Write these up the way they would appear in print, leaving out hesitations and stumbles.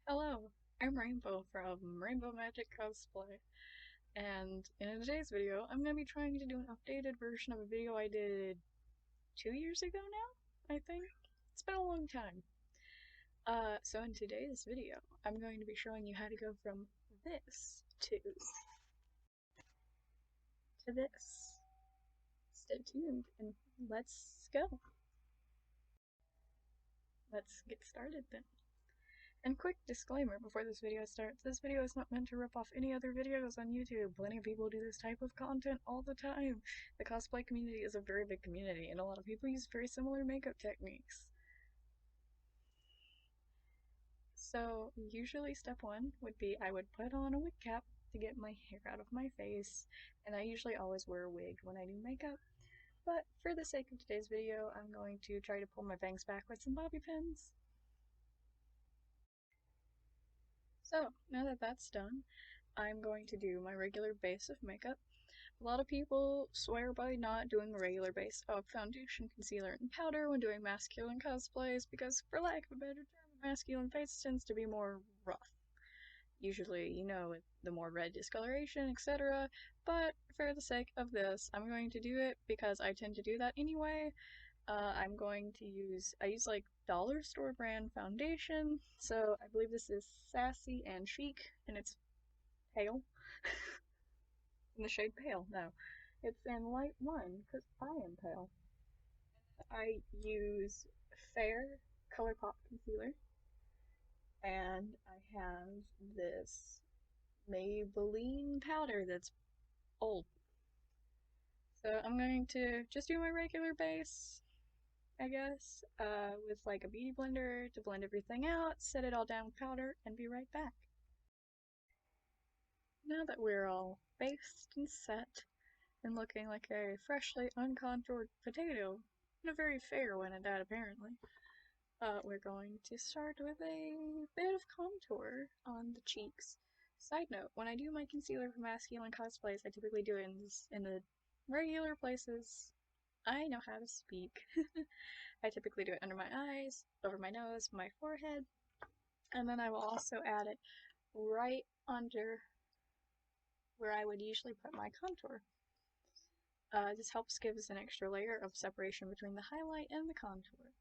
Hello, I'm Rainbow from Rainbow Magic Cosplay, and in today's video, I'm going to be trying to do an updated version of a video I did 2 years ago now, I think. It's been a long time. So in today's video, I'm going to be showing you how to go from this to this. Stay tuned, and let's go. Let's get started then. And quick disclaimer before this video starts, this video is not meant to rip off any other videos on YouTube. Plenty of people do this type of content all the time. The cosplay community is a very big community, and a lot of people use very similar makeup techniques. So usually step one would be I would put on a wig cap to get my hair out of my face, and I usually always wear a wig when I do makeup. But for the sake of today's video, I'm going to try to pull my bangs back with some bobby pins. So, now that that's done, I'm going to do my regular base of makeup. A lot of people swear by not doing the regular base of foundation, concealer, and powder when doing masculine cosplays because, for lack of a better term, a masculine face tends to be more rough. Usually, you know, with the more red discoloration, etc. But for the sake of this, I'm going to do it because I tend to do that anyway. I'm going to use, I use like dollar store brand foundation, so I believe this is Sassy and Chic, and it's pale. In the shade pale, no. It's in light 1, because I am pale. I use Fair ColourPop concealer, and I have this Maybelline powder that's old. So I'm going to just do my regular base, I guess, with like a beauty blender to blend everything out, set it all down with powder, and be right back. Now that we're all based and set, and looking like a freshly uncontoured potato, and a very fair one at that apparently, we're going to start with a bit of contour on the cheeks. Side note, when I do my concealer for masculine cosplays, I typically do it in the regular places I know how to speak. I typically do it under my eyes, over my nose, my forehead, and then I will also add it right under where I would usually put my contour. This helps give us an extra layer of separation between the highlight and the contour.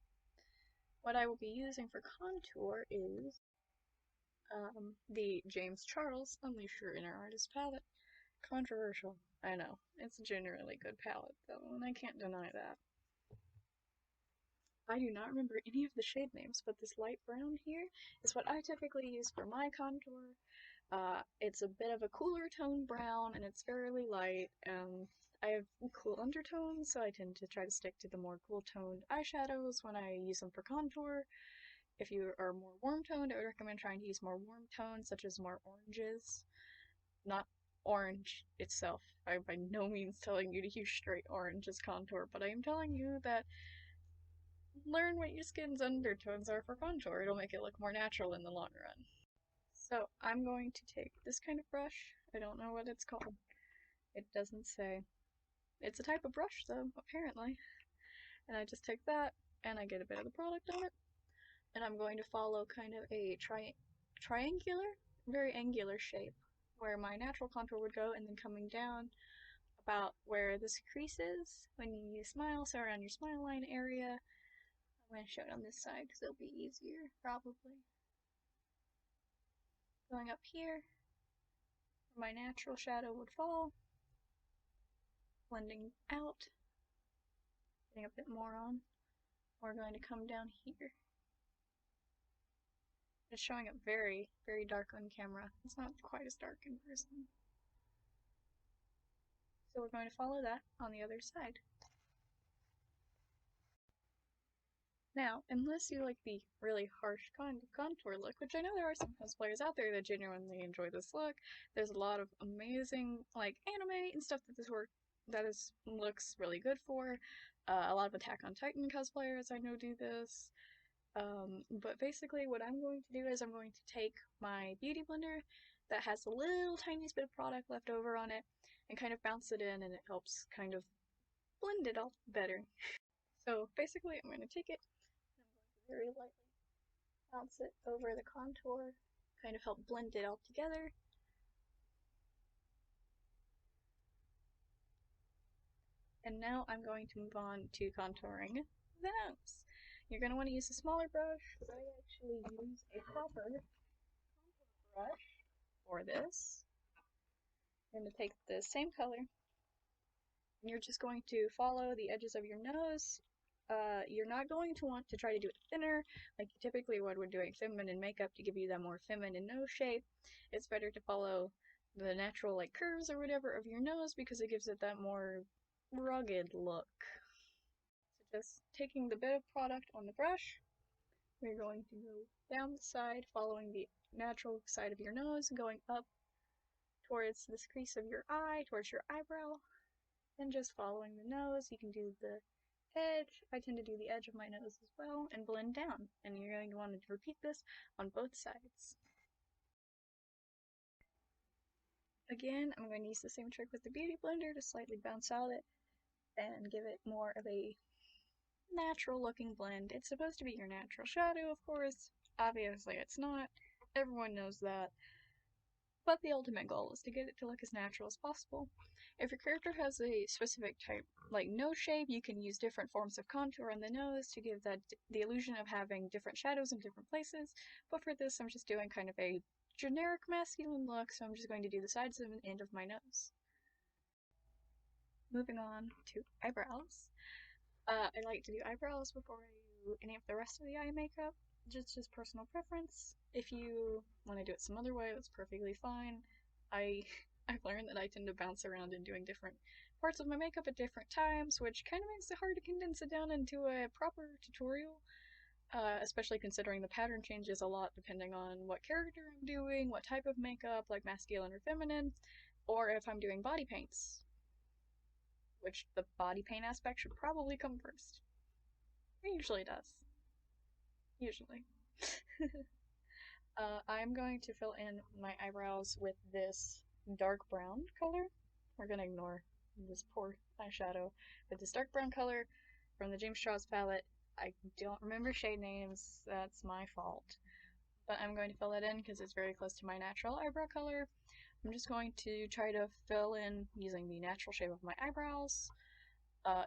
What I will be using for contour is the James Charles Unleash Your Inner Artist palette. Controversial, I know. It's a generally good palette though, and I can't deny that. I do not remember any of the shade names, but this light brown here is what I typically use for my contour. It's a bit of a cooler tone brown, and it's fairly light, and I have cool undertones, so I tend to try to stick to the more cool toned eyeshadows when I use them for contour. If you are more warm toned, I would recommend trying to use more warm tones, such as more oranges. Not orange itself. I'm by no means telling you to use straight orange as contour, but I am telling you that learn what your skin's undertones are for contour. It'll make it look more natural in the long run. So I'm going to take this kind of brush. I don't know what it's called. It doesn't say. It's a type of brush though, apparently. And I just take that and I get a bit of the product on it. And I'm going to follow kind of a triangular, very angular shape where my natural contour would go, and then coming down about where this crease is when you smile, so around your smile line area. I'm going to show it on this side because it'll be easier, probably. Going up here, where my natural shadow would fall, blending out, getting a bit more on. We're going to come down here. It's showing up very, very dark on camera. It's not quite as dark in person. So we're going to follow that on the other side. Now, unless you like the really harsh contour look, which I know there are some cosplayers out there that genuinely enjoy this look, there's a lot of amazing like anime and stuff that this looks really good for. A lot of Attack on Titan cosplayers I know do this. But basically what I'm going to do is I'm going to take my beauty blender that has a little tiniest bit of product left over on it and kind of bounce it in, and it helps kind of blend it all better. So basically I'm going to take it and I'm going to very lightly bounce it over the contour kind of help blend it all together. And now I'm going to move on to contouring the nose. You're going to want to use a smaller brush, but I actually use a proper contour brush for this. You're going to take the same color, and you're just going to follow the edges of your nose. You're not going to want to try to do it thinner, like you typically would when doing feminine makeup to give you that more feminine nose shape. It's better to follow the natural like curves or whatever of your nose because it gives it that more rugged look. So just taking the bit of product on the brush, we're going to go down the side, following the natural side of your nose, going up towards this crease of your eye, towards your eyebrow, and just following the nose. You can do the edge. I tend to do the edge of my nose as well and blend down. And you're going to want to repeat this on both sides. Again, I'm going to use the same trick with the Beauty Blender to slightly bounce out it and give it more of a natural looking blend. It's supposed to be your natural shadow, of course. Obviously, it's not. Everyone knows that. But the ultimate goal is to get it to look as natural as possible. If your character has a specific type, like nose shape, you can use different forms of contour on the nose to give that the illusion of having different shadows in different places. But for this, I'm just doing kind of a generic masculine look, so I'm just going to do the sides and end of my nose. Moving on to eyebrows. I like to do eyebrows before I do any of the rest of the eye makeup. Just personal preference. If you want to do it some other way, that's perfectly fine. I've learned that I tend to bounce around in doing different parts of my makeup at different times, which kind of makes it hard to condense it down into a proper tutorial. Especially considering the pattern changes a lot depending on what character I'm doing, what type of makeup, like masculine or feminine, or if I'm doing body paints, which the body paint aspect should probably come first. It usually does. Usually. I'm going to fill in my eyebrows with this dark brown color. We're going to ignore this poor eyeshadow. But this dark brown color from the James Charles palette. I don't remember shade names. That's my fault. But I'm going to fill that in because it's very close to my natural eyebrow color. I'm just going to try to fill in using the natural shape of my eyebrows.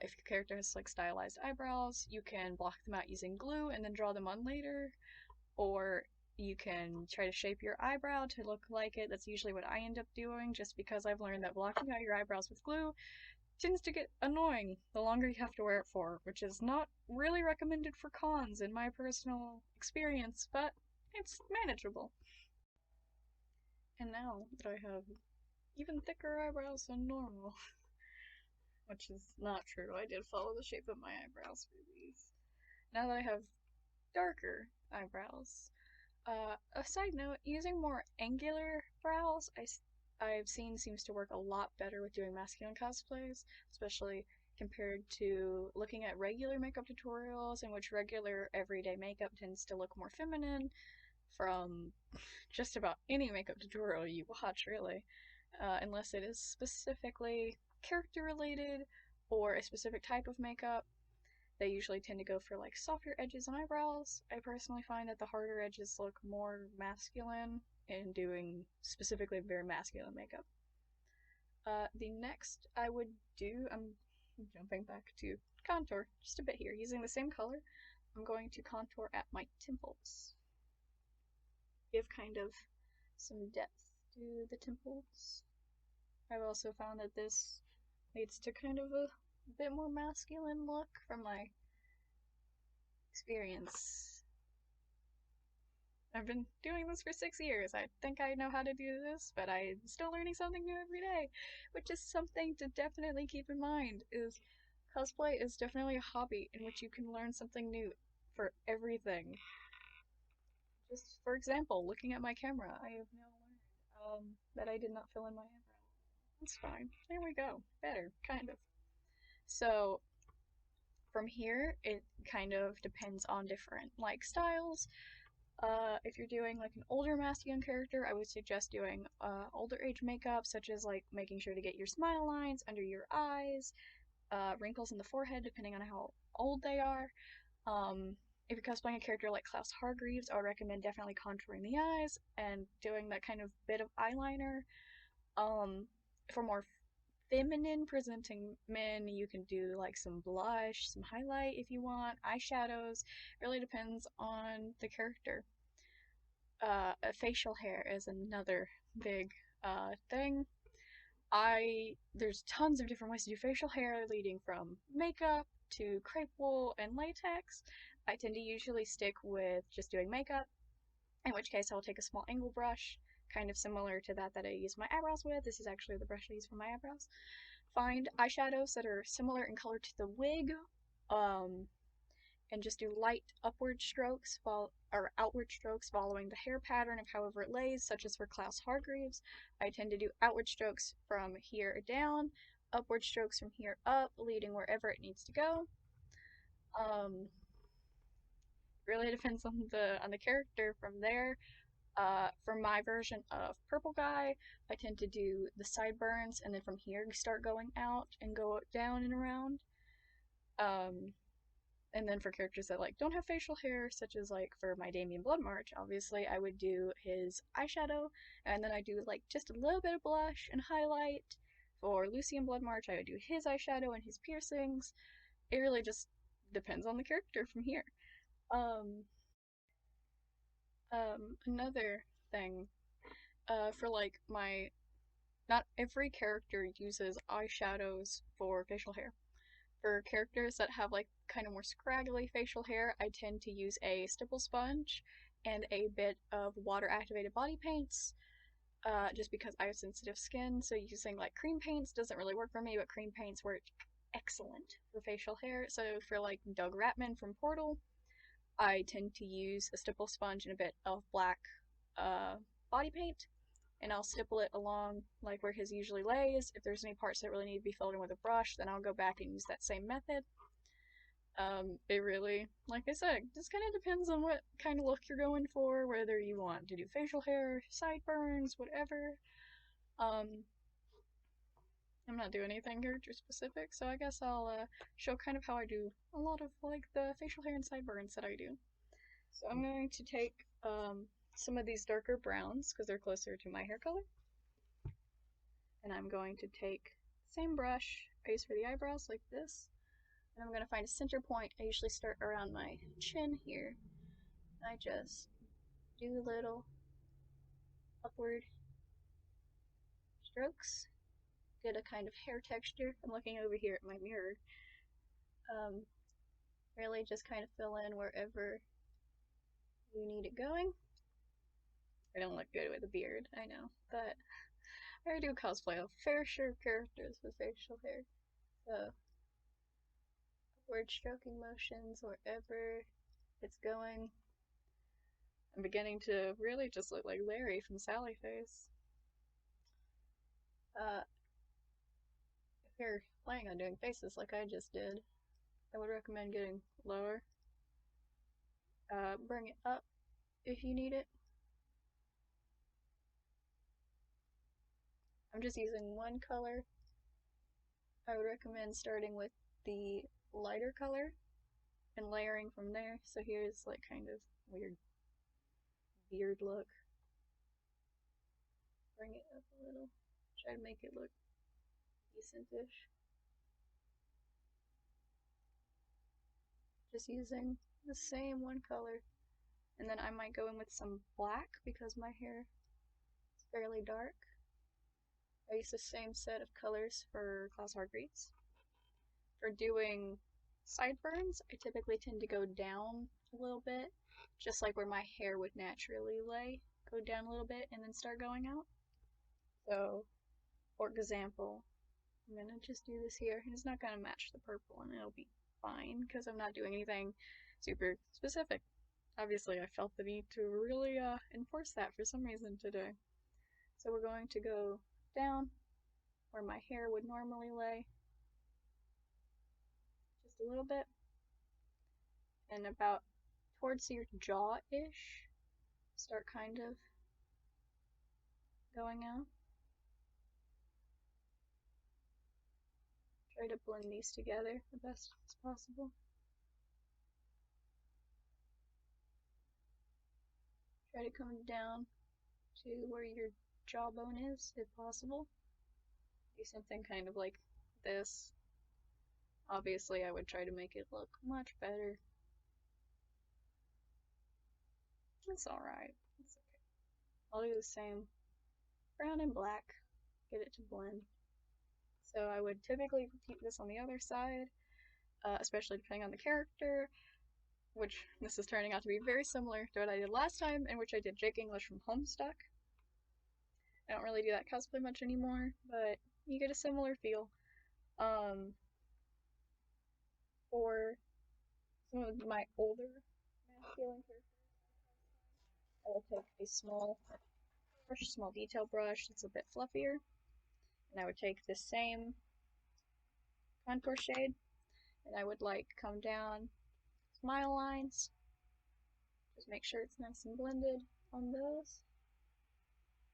If your character has like stylized eyebrows, you can block them out using glue and then draw them on later. Or you can try to shape your eyebrow to look like it. That's usually what I end up doing, just because I've learned that blocking out your eyebrows with glue tends to get annoying the longer you have to wear it for, which is not really recommended for cons in my personal experience, but it's manageable. And now that I have even thicker eyebrows than normal, which is not true, I did follow the shape of my eyebrows for these. Now that I have darker eyebrows, a side note, using more angular brows I've seen seems to work a lot better with doing masculine cosplays, especially compared to looking at regular makeup tutorials in which regular everyday makeup tends to look more feminine from just about any makeup tutorial you watch, really, unless it is specifically character related or a specific type of makeup. They usually tend to go for like softer edges and eyebrows. I personally find that the harder edges look more masculine in doing specifically very masculine makeup. The next I would do, I'm jumping back to contour just a bit here. Using the same color, I'm going to contour at my temples. Give kind of some depth to the temples. I've also found that this leads to kind of a bit more masculine look from my experience. I've been doing this for 6 years. I think I know how to do this, but I'm still learning something new every day, which is something to definitely keep in mind. Is cosplay is definitely a hobby in which you can learn something new for everything. Just for example, looking at my camera, I have now learned that I did not fill in my eyebrow. That's fine. There we go. Better, kind of. So from here, it kind of depends on different like styles. If you're doing like an older masculine character, I would suggest doing older age makeup, such as like making sure to get your smile lines under your eyes, wrinkles in the forehead, depending on how old they are. if you're cosplaying a character like Klaus Hargreaves, I would recommend definitely contouring the eyes and doing that kind of bit of eyeliner. For more feminine presenting men, you can do like some blush, some highlight if you want, eyeshadows. It really depends on the character. Facial hair is another big thing. There's tons of different ways to do facial hair, leading from makeup to crepe wool and latex. I tend to usually stick with just doing makeup, in which case I'll take a small angle brush, kind of similar to that I use my eyebrows with. This is actually the brush I use for my eyebrows. Find eyeshadows that are similar in color to the wig, um, and just do light upward strokes or outward strokes following the hair pattern of however it lays, such as for Klaus Hargreaves. I tend to do outward strokes from here down, upward strokes from here up, leading wherever it needs to go. Really depends on the character from there. For my version of Purple Guy, I tend to do the sideburns and then from here start going out and go down and around. And then for characters that like don't have facial hair, such as like for my Damien Bloodmarch, obviously I would do his eyeshadow, and then I do like just a little bit of blush and highlight. For Lucian Bloodmarch, I would do his eyeshadow and his piercings. It really just depends on the character from here. Um, Another thing, for like my, not every character uses eyeshadows for facial hair. For characters that have like kind of more scraggly facial hair, I tend to use a stipple sponge and a bit of water activated body paints, just because I have sensitive skin, so using like cream paints doesn't really work for me, but cream paints work excellent for facial hair. So for like Doug Ratman from Portal, I tend to use a stipple sponge and a bit of black body paint, and I'll stipple it along like where his usually lays. If there's any parts that really need to be filled in with a brush, then I'll go back and use that same method. It really, like I said, just kind of depends on what kind of look you're going for, whether you want to do facial hair, sideburns, whatever. Um, I'm not doing anything character specific, so I guess I'll show kind of how I do a lot of like the facial hair and sideburns that I do. So I'm going to take some of these darker browns because they're closer to my hair color, and I'm going to take the same brush I use for the eyebrows like this, and I'm going to find a center point. I usually start around my chin here. I just do little upward strokes, get a kind of hair texture. I'm looking over here at my mirror. Um, Really just kind of fill in wherever you need it going. I don't look good with a beard, I know, but I do cosplay a fair share of characters with facial hair. So, upward stroking motions wherever it's going. I'm beginning to really just look like Larry from Sally Face. If you're planning on doing faces like I just did, I would recommend getting lower. Bring it up if you need it. I'm just using one color. I would recommend starting with the lighter color and layering from there. So here's like kind of weird beard look. Bring it up a little. Try to make it look decentish. Just using the same one color. And then I might go in with some black because my hair is fairly dark. I use the same set of colors for Klaus Hargreaves. For doing sideburns, I typically tend to go down a little bit, just like where my hair would naturally lay. Go down a little bit and then start going out. So, for example, I'm gonna just do this here, and it's not gonna match the purple, and it'll be fine because I'm not doing anything super specific. Obviously, I felt the need to really enforce that for some reason today. So we're going to go down where my hair would normally lay, just a little bit, and about towards your jaw-ish, start kind of going out. Try to blend these together the best as possible. try to come down to where your jawbone is, if possible. Do something kind of like this. Obviously, I would try to make it look much better. It's alright. It's okay. I'll do the same. Brown and black. Get it to blend. So I would typically repeat this on the other side, especially depending on the character, which this is turning out to be very similar to what I did last time, in which I did Jake English from Homestuck. I don't really do that cosplay much anymore, but you get a similar feel. For some of my older masculine characters, I will take a small brush, small detail brush that's a bit fluffier, and I would take the same contour shade, and I would like come down smile lines, just make sure it's nice and blended on those.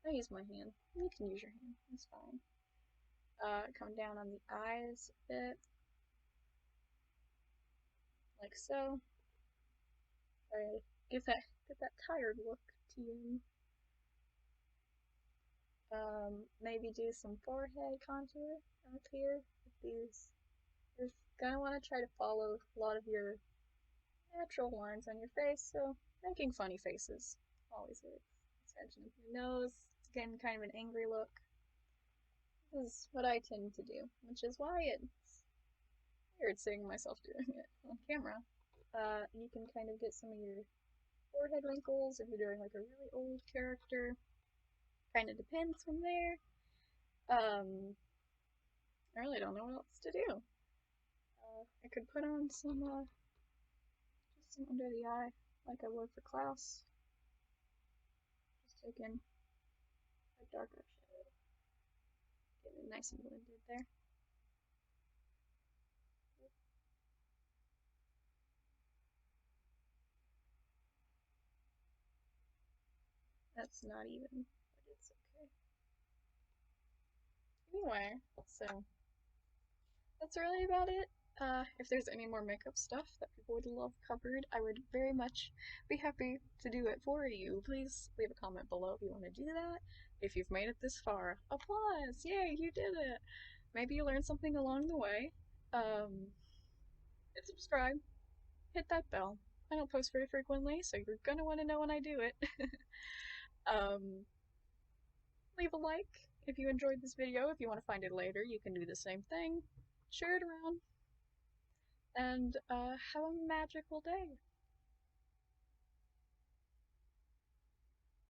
I use my hand. You can use your hand. It's fine. Come down on the eyes a bit, like so. Get that tired look to you. Maybe do some forehead contour up here with these. You're gonna want to try to follow a lot of your natural lines on your face, so making funny faces always works. Extension of your nose, it's getting kind of an angry look. This is what I tend to do, which is why it's weird seeing myself doing it on camera. You can kind of get some of your forehead wrinkles if you're doing like a really old character. Kind of depends from there. I really don't know what else to do. I could put on some, just some under the eye, like I would for Klaus. Just taking a darker shade, getting it nice and blended there. That's not even, but it's okay. Anyway, so that's really about it. If there's any more makeup stuff that people would love covered, I would very much be happy to do it for you. Please leave a comment below if you want to do that. If you've made it this far, applause! Yay, you did it! Maybe you learned something along the way. Hit subscribe, hit that bell. I don't post very frequently, so you're gonna want to know when I do it. Leave a like if you enjoyed this video. If you want to find it later, you can do the same thing. Share it around. And have a magical day.